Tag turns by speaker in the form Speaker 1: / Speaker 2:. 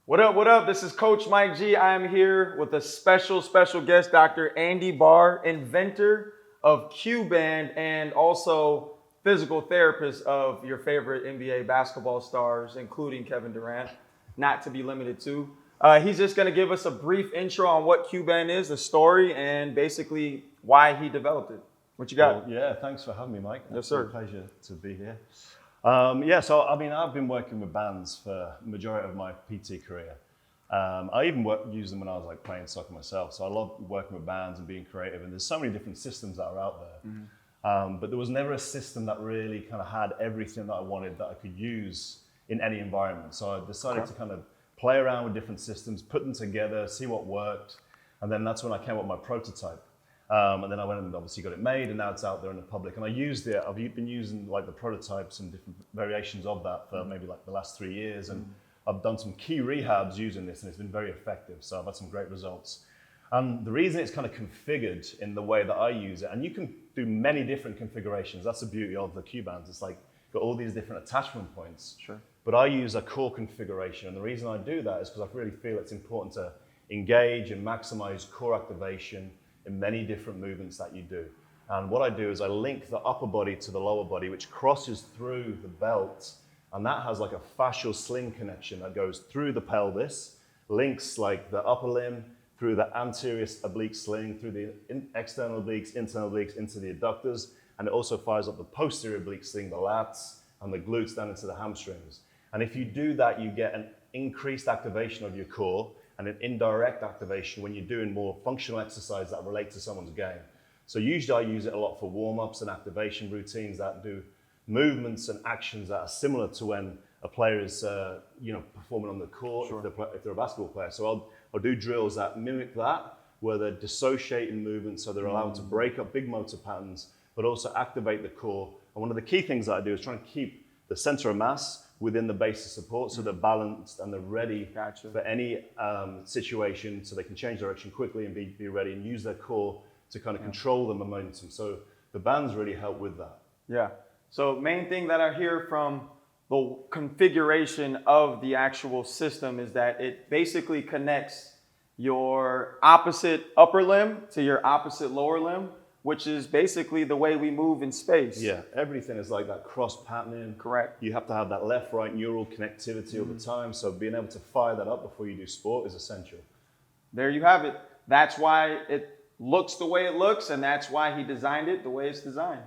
Speaker 1: What up, what up? This is Coach Mike G. I am here with a special guest, Dr. Andy Barr, inventor of QBAND and also physical therapist of your favorite NBA basketball stars, including Kevin Durant, not to be limited to. He's just going to give us a brief intro on what QBAND is, the story, and basically why he developed it. What you got?
Speaker 2: Well, yeah, thanks for having me, Mike.
Speaker 1: Yes, sir.
Speaker 2: It's a pleasure to be here. I've been working with bands for the majority of my PT career. I even used them when I was playing soccer myself. So I love working with bands and being creative. And there's so many different systems that are out there. Mm-hmm. But there was never a system that really kind of had everything that I wanted that I could use in any environment. So I decided to kind of play around with different systems, put them together, see what worked. And then that's when I came up with my prototype. And then I went and obviously got it made, and now it's out there in the public. And I used it. I've been using the prototypes and different variations of that for maybe the last 3 years. And I've done some key rehabs using this, and it's been very effective. So I've had some great results. And the reason it's kind of configured in the way that I use it, and you can do many different configurations. That's the beauty of the QBANDS. It's got all these different attachment points.
Speaker 1: Sure.
Speaker 2: But I use a core configuration. And the reason I do that is because I really feel it's important to engage and maximize core activation in many different movements that you do. And what I do is I link the upper body to the lower body, which crosses through the belt, and that has a fascial sling connection that goes through the pelvis, links the upper limb through the anterior oblique sling, through the external obliques, internal obliques, into the adductors, and it also fires up the posterior oblique sling, the lats, and the glutes down into the hamstrings. And if you do that, you get an increased activation of your core, and an indirect activation when you're doing more functional exercise that relate to someone's game. So usually I use it a lot for warm-ups and activation routines that do movements and actions that are similar to when a player is performing on the court, sure, if they're a basketball player. So I'll do drills that mimic that, where they're dissociating movements, so they're allowed to break up big motor patterns, but also activate the core. And one of the key things that I do is try and keep the center of mass within the base of support, so they're balanced and they're ready for any situation, so they can change direction quickly and be ready and use their core to kind of control the momentum. So the bands really help with that.
Speaker 1: Yeah. So main thing that I hear from the configuration of the actual system is that it basically connects your opposite upper limb to your opposite lower limb, which is basically the way we move in space.
Speaker 2: Yeah, everything is like that cross patterning.
Speaker 1: Correct.
Speaker 2: You have to have that left-right neural connectivity all the time, so being able to fire that up before you do sport is essential.
Speaker 1: There you have it. That's why it looks the way it looks, and that's why he designed it the way it's designed.